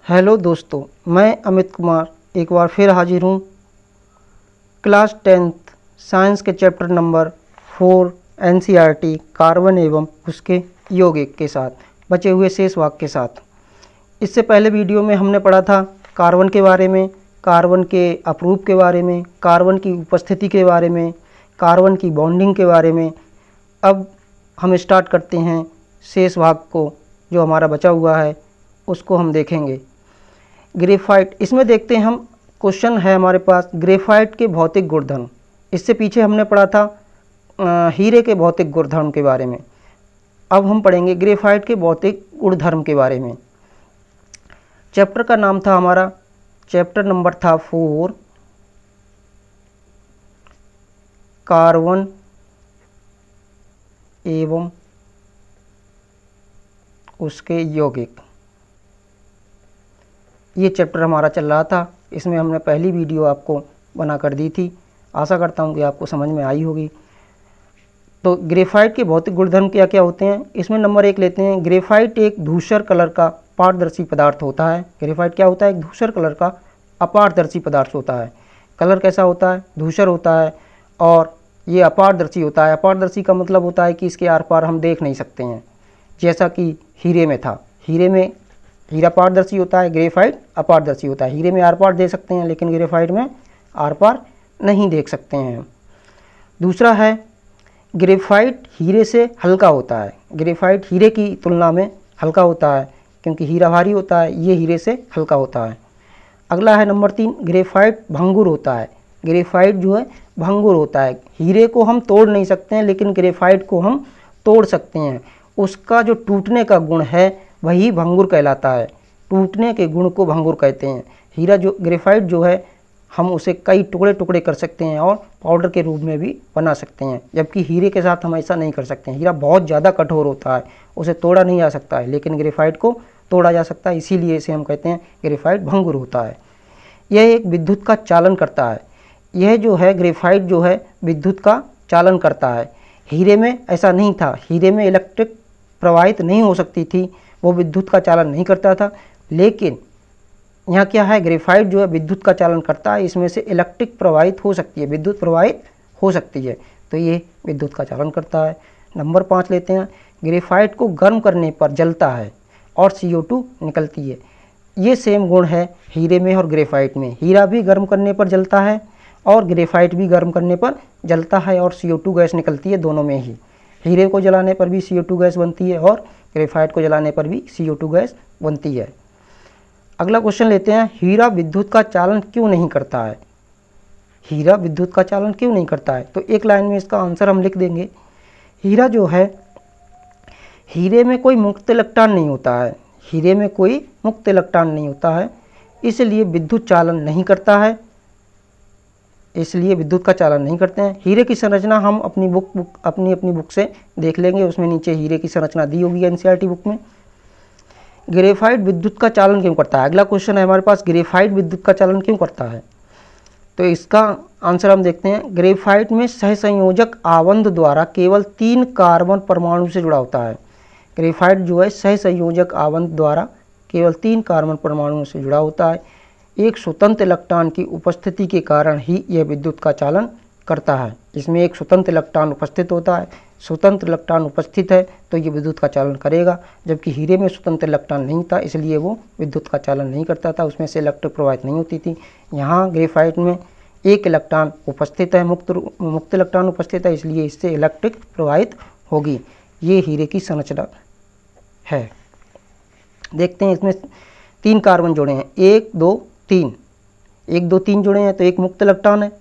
Hello दोस्तों, मैं अमित कुमार एक बार फिर हाजिर हूँ क्लास 10th साइंस के चैप्टर नंबर 4 एनसीईआरटी कार्बन एवं उसके यौगिक के साथ बचे हुए शेष भाग के साथ। इससे पहले वीडियो में हमने पढ़ा था कार्बन के बारे में, कार्बन के अपरूप के बारे में, कार्बन की उपस्थिति के बारे में, कार्बन की बॉन्डिंग के बारे में। अब हम स्टार्ट करते हैं शेष भाग को, जो हमारा बचा हुआ है उसको हम देखेंगे। ग्रेफाइट, इसमें देखते हैं हम, क्वेश्चन है हमारे पास ग्रेफाइट के भौतिक गुणधर्म। इससे पीछे हमने पढ़ा था हीरे के भौतिक गुणधर्म के बारे में। अब हम पढ़ेंगे ग्रेफाइट के भौतिक गुणधर्म के बारे में। चैप्टर का नाम था हमारा, चैप्टर नंबर था 4 कार्बन एवं उसके यौगिक। ये चैप्टर हमारा चल रहा था। इसमें हमने पहली वीडियो आपको बना कर दी थी। आशा करता हूँ कि आपको समझ में आई होगी। तो ग्रेफाइट के भौतिक गुणधर्म क्या क्या होते हैं, इसमें नंबर 1 लेते हैं। ग्रेफाइट एक धूसर कलर का पारदर्शी पदार्थ होता है। ग्रेफाइट क्या होता है? एक धूसर कलर का अपारदर्शी पदार्थ होता है। कलर कैसा होता है? धूसर होता है और ये अपारदर्शी होता है। अपारदर्शी का मतलब होता है कि इसके आर पार हम देख नहीं सकते हैं, जैसा कि हीरे में था। हीरा पारदर्शी होता है, ग्रेफाइट अपारदर्शी होता है। हीरे में आर पार देख सकते हैं लेकिन ग्रेफाइट में आर पार नहीं देख सकते हैं। दूसरा है, ग्रेफाइट हीरे से हल्का होता है। ग्रेफाइट हीरे की तुलना में हल्का होता है, क्योंकि हीरा भारी होता है, ये हीरे से हल्का होता है। अगला है नंबर 3, ग्रेफाइट भंगुर होता है। ग्रेफाइट जो है भंगुर होता है। हीरे को हम तोड़ नहीं सकते हैं लेकिन ग्रेफाइट को हम तोड़ सकते हैं। उसका जो टूटने का गुण है वही भंगुर कहलाता है। टूटने के गुण को भंगुर कहते हैं। हीरा जो ग्रेफाइट जो है, हम उसे कई टुकड़े टुकड़े कर सकते हैं और पाउडर के रूप में भी बना सकते हैं, जबकि हीरे के साथ हम ऐसा नहीं कर सकते हैं। हीरा बहुत ज़्यादा कठोर होता है, उसे तोड़ा नहीं जा सकता है, लेकिन ग्रेफाइट को तोड़ा जा सकता है। इसीलिए इसे हम कहते हैं ग्रेफाइट भंगुर होता है। यह एक विद्युत का चालन करता है। यह जो है ग्रेफाइट जो है विद्युत का चालन करता है। हीरे में ऐसा नहीं था। हीरे में इलेक्ट्रिक प्रवाहित नहीं हो सकती थी, वो विद्युत का चालन नहीं करता था। लेकिन यहाँ क्या है, ग्रेफाइट जो है विद्युत का चालन करता है। इसमें से इलेक्ट्रिक प्रवाहित हो सकती है, विद्युत प्रवाहित हो सकती है, तो ये विद्युत का चालन करता है। नंबर 5 लेते हैं। ग्रेफाइट को गर्म करने पर जलता है और CO2 निकलती है। ये सेम गुण है हीरे में और ग्रेफाइट में। हीरा भी गर्म करने पर जलता है और ग्रेफाइट भी गर्म करने पर जलता है और CO2 गैस निकलती है दोनों में ही। हीरे को जलाने पर भी CO2 गैस बनती है और ग्रेफाइट को जलाने पर भी CO2 गैस बनती है। अगला क्वेश्चन लेते हैं, हीरा विद्युत का चालन क्यों नहीं करता है? हीरा विद्युत का चालन क्यों नहीं करता है? तो एक लाइन में इसका आंसर हम लिख देंगे। हीरा जो है, हीरे में कोई मुक्त इलेक्ट्रॉन नहीं होता है। हीरे में कोई मुक्त इलेक्ट्रॉन नहीं होता है, इसलिए विद्युत चालन नहीं करता है। इसलिए विद्युत का चालन नहीं करते हैं। हीरे की संरचना हम अपनी बुक से देख लेंगे, उसमें नीचे हीरे की संरचना दी होगी एनसीईआरटी बुक में। ग्रेफाइट विद्युत का चालन क्यों करता है? अगला क्वेश्चन है हमारे पास, ग्रेफाइट विद्युत का चालन क्यों करता है? तो इसका आंसर हम देखते हैं। ग्रेफाइट में सहसंयोजक आबंध द्वारा केवल 3 कार्बन परमाणु से जुड़ा होता है। ग्रेफाइट जो है सहसंयोजक आबंध द्वारा केवल 3 कार्बन परमाणुओं से जुड़ा होता है। एक स्वतंत्र इलेक्ट्रॉन की उपस्थिति के कारण ही यह विद्युत का चालन करता है। इसमें एक स्वतंत्र इलेक्ट्रॉन उपस्थित होता है। स्वतंत्र इलेक्ट्रॉन उपस्थित है तो ये विद्युत का चालन करेगा, जबकि हीरे में स्वतंत्र इलेक्ट्रॉन नहीं था, इसलिए वो विद्युत का चालन नहीं करता था। उसमें से इलेक्ट्रिक प्रवाहित नहीं होती थी। यहाँ ग्रेफाइट में एक इलेक्ट्रॉन उपस्थित है, मुक्त इलेक्ट्रॉन उपस्थित है, इसलिए इससे इलेक्ट्रिक प्रवाहित होगी। ये हीरे की संरचना है। देखते हैं, इसमें 3 कार्बन जुड़े हैं, 1 2 3 जुड़े हैं, तो एक मुक्त इलेक्ट्रॉन है,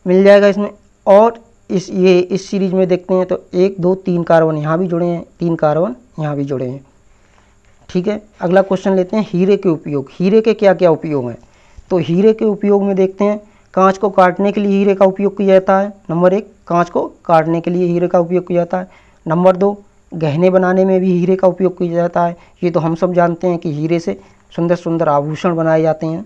मिल जाएगा इसमें। और इस सीरीज में देखते हैं तो 1 2 3 कार्बन यहाँ भी जुड़े हैं, 3 कार्बन यहाँ भी जुड़े हैं। ठीक है, अगला क्वेश्चन लेते हैं, हीरे के उपयोग। हीरे के क्या क्या उपयोग हैं? तो हीरे के उपयोग में देखते हैं, कांच को काटने के लिए हीरे का उपयोग किया जाता है। नंबर 1, कांच को काटने के लिए हीरे का उपयोग किया जाता है। नंबर 2, गहने बनाने में भी हीरे का उपयोग किया जाता है। ये तो हम सब जानते हैं कि हीरे से सुंदर सुंदर आभूषण बनाए जाते हैं।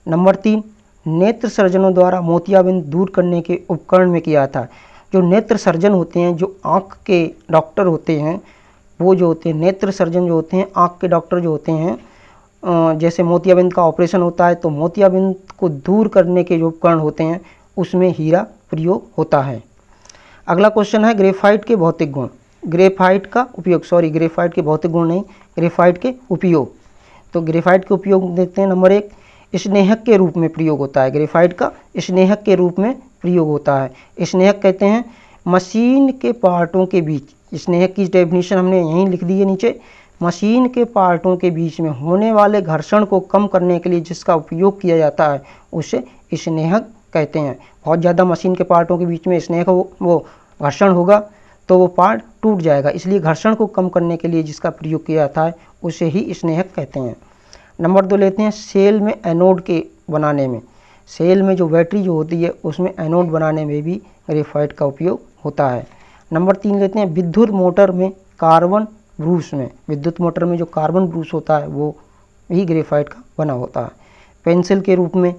नंबर 3, नेत्र सर्जनों द्वारा मोतियाबिंद दूर करने के उपकरण में किया था। जो नेत्र सर्जन होते हैं, जो आँख के डॉक्टर होते हैं, वो जो होते हैं नेत्र सर्जन जो होते हैं, आँख के डॉक्टर जो होते हैं, जैसे मोतियाबिंद का ऑपरेशन होता है तो मोतियाबिंद को दूर करने के जो उपकरण होते हैं उसमें हीरा प्रयोग होता है। अगला क्वेश्चन है ग्रेफाइट के भौतिक गुण। ग्रेफाइट का उपयोग, ग्रेफाइट के भौतिक गुण नहीं, ग्रेफाइट के उपयोग। तो ग्रेफाइट के उपयोग देखते हैं। नंबर 1, स्नेहक के रूप में प्रयोग होता है। ग्रेफाइट का स्नेहक के रूप में प्रयोग होता है। स्नेहक कहते हैं मशीन के पार्टों के बीच, स्नेहक की डेफिनेशन हमने यहीं लिख दी है नीचे, मशीन के पार्टों के बीच में होने वाले घर्षण को कम करने के लिए जिसका उपयोग किया जाता है उसे स्नेहक कहते हैं। बहुत ज़्यादा मशीन के पार्टों के बीच में स्नेहक वो घर्षण होगा तो वो पार्ट टूट जाएगा, इसलिए घर्षण को कम करने के लिए जिसका प्रयोग किया जाता है उसे ही स्नेहक कहते हैं। नंबर 2 लेते हैं सेल में एनोड के बनाने में, सेल में जो बैटरी जो होती है उसमें एनोड बनाने में भी ग्रेफाइट का उपयोग होता है। नंबर 3 लेते हैं विद्युत मोटर में कार्बन ब्रूस में, विद्युत मोटर में जो कार्बन ब्रूस होता है वो भी ग्रेफाइट का बना होता है। पेंसिल के रूप में,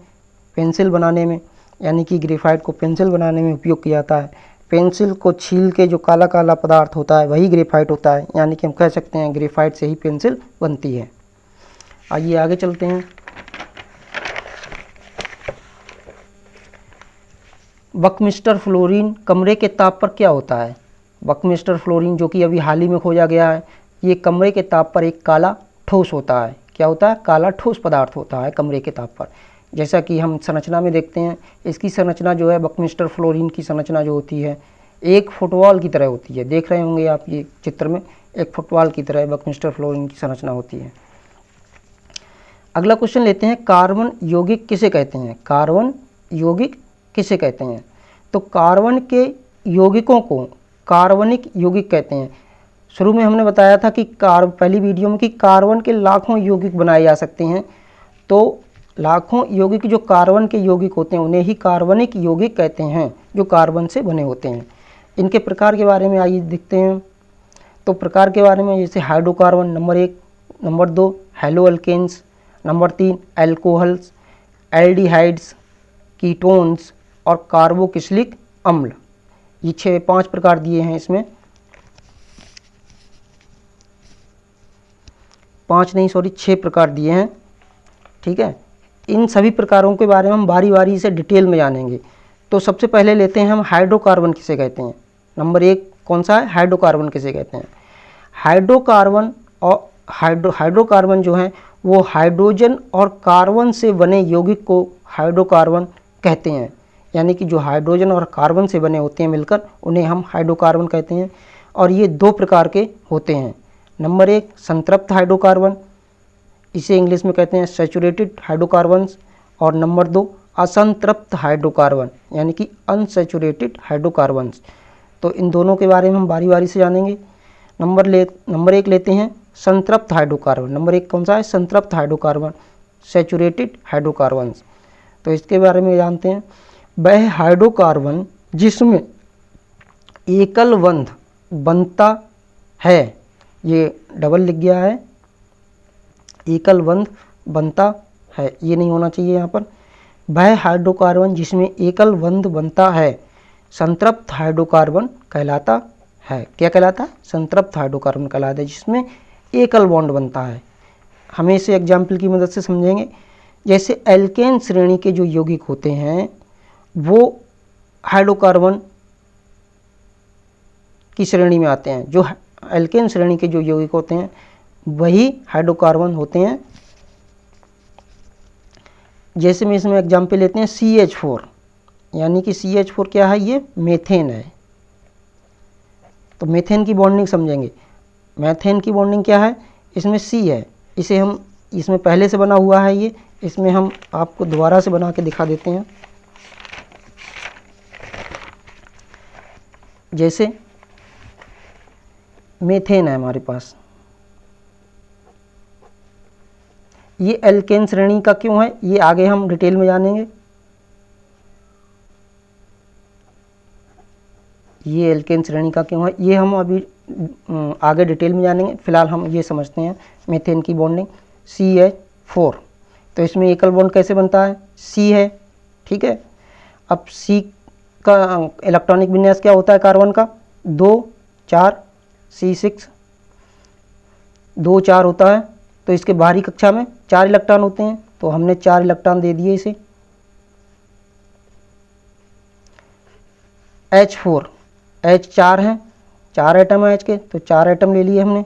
पेंसिल बनाने में, यानी कि ग्रेफाइट को पेंसिल बनाने में उपयोग किया जाता है। पेंसिल को छील के जो काला काला पदार्थ होता है वही ग्रेफाइट होता है, यानी कि हम कह सकते हैं ग्रेफाइट से ही पेंसिल बनती है। आइए आगे चलते हैं। बकमिस्टर फ्लोरीन कमरे के ताप पर क्या होता है? बकमिस्टर फ्लोरीन जो कि अभी हाल ही में खोजा गया है, ये कमरे के ताप पर एक काला ठोस होता है। क्या होता है? काला ठोस पदार्थ होता है कमरे के ताप पर। जैसा कि हम संरचना में देखते हैं, इसकी संरचना जो है बकमिस्टर फ्लोरीन की संरचना जो होती है एक फुटबॉल की तरह होती है। देख रहे होंगे आप ये चित्र में, एक फुटबॉल की तरह बकमिस्टर फ्लोरीन की संरचना होती है। अगला क्वेश्चन लेते हैं, कार्बन यौगिक किसे कहते हैं? कार्बन यौगिक किसे कहते हैं? तो कार्बन के यौगिकों को कार्बनिक यौगिक कहते हैं। शुरू में हमने बताया था कि पहली वीडियो में कि कार्बन के लाखों यौगिक बनाए जा सकते हैं, तो लाखों यौगिक जो कार्बन के यौगिक होते हैं उन्हें ही कार्बनिक यौगिक कहते हैं, जो कार्बन से बने होते हैं। इनके प्रकार के बारे में आइए देखते हैं। तो प्रकार के बारे में जैसे hydrocarbon number 1, number 2 haloalkanes, number 3 alcohols, aldehydes, ketones और कार्बोक्सिलिक अम्ल। ये 5 प्रकार दिए हैं इसमें, 6 प्रकार दिए हैं। ठीक है, इन सभी प्रकारों के बारे में हम बारी बारी से डिटेल में जानेंगे। तो सबसे पहले लेते हैं हम हाइड्रोकार्बन किसे कहते हैं। नंबर 1 कौन सा है? हाइड्रोकार्बन किसे कहते हैं? हाइड्रोकार्बन और हाइड्रोकार्बन जो है वो हाइड्रोजन और कार्बन से बने यौगिक को हाइड्रोकार्बन कहते हैं। यानी कि जो हाइड्रोजन और कार्बन से बने होते हैं मिलकर उन्हें हम हाइड्रोकार्बन कहते हैं। और ये 2 प्रकार के होते हैं। नंबर 1 संतृप्त हाइड्रोकार्बन, इसे इंग्लिश में कहते हैं सैचुरेटेड हाइड्रोकार्बन्स। और नंबर 2 असंतृप्त हाइड्रोकार्बन, यानी कि अनसैचुरेटेड हाइड्रोकार्बन्स। तो इन दोनों के बारे में हम बारी बारी से जानेंगे। नंबर 1 लेते हैं संतृप्त हाइड्रोकार्बन। नंबर 1 कौन सा है? संतृप्त हाइड्रोकार्बन, सैचुरेटेड हाइड्रोकार्बन्स। तो इसके बारे में जानते हैं। वह हाइड्रोकार्बन जिसमें एकल बंध बनता है, ये डबल लिख गया है, एकल बंध बनता है, ये नहीं होना चाहिए यहाँ पर। वह हाइड्रोकार्बन जिसमें एकल बंध बनता है संतृप्त हाइड्रोकार्बन कहलाता है। क्या कहलाता है? संतृप्त हाइड्रोकार्बन कहलाता है, जिसमें एकल बॉन्ड बनता है। हमें इसे एग्जाम्पल की मदद से समझेंगे। जैसे एल्केन श्रेणी के जो यौगिक होते हैं वो हाइड्रोकार्बन की श्रेणी में आते हैं। जो एल्केन श्रेणी के जो यौगिक होते हैं वही हाइड्रोकार्बन होते हैं। जैसे में इसमें एग्जाम्पल लेते हैं CH4, यानी कि CH4 क्या है? ये मेथेन है। तो मेथेन की बॉन्डिंग समझेंगे। मेथेन की बॉन्डिंग क्या है? इसमें C है, इसे हम इसमें पहले से बना हुआ है ये, इसमें हम आपको दोबारा से बना के दिखा देते हैं। जैसे मेथेन है हमारे पास, ये एल्केन श्रेणी का क्यों है ये आगे हम डिटेल में जानेंगे। ये एल्केन श्रेणी का क्यों है ये हम अभी आगे डिटेल में जानेंगे। फिलहाल हम ये समझते हैं मेथेन की बॉन्डिंग CH4। तो इसमें एकल बॉन्ड कैसे बनता है? C है, ठीक है। अब C का इलेक्ट्रॉनिक विन्यास क्या होता है कार्बन का? 2 4 C6। 2 4 होता है, तो इसके बाहरी कक्षा में 4 इलेक्ट्रॉन होते हैं, तो हमने 4 इलेक्ट्रॉन दे दिए इसे। H4, H 4 हैं, 4 एटम है H के, तो 4 एटम ले लिए हमने।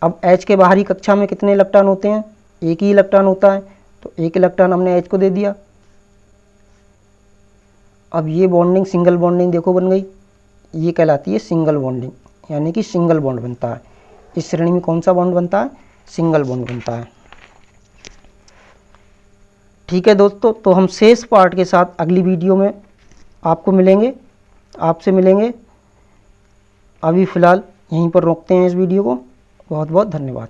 अब H के बाहरी कक्षा में कितने इलेक्ट्रॉन होते हैं? एक ही इलेक्ट्रॉन होता है, तो एक इलेक्ट्रॉन हमने H को दे दिया। अब ये बॉन्डिंग सिंगल बॉन्डिंग देखो बन गई, ये कहलाती है सिंगल बॉन्डिंग, यानी कि सिंगल बॉन्ड बनता है। इस श्रेणी में कौन सा बॉन्ड बनता है? सिंगल बॉन्ड बनता है। ठीक है दोस्तों, तो हम शेष पार्ट के साथ अगली वीडियो में आपसे मिलेंगे। अभी फ़िलहाल यहीं पर रोकते हैं इस वीडियो को। बहुत बहुत धन्यवाद।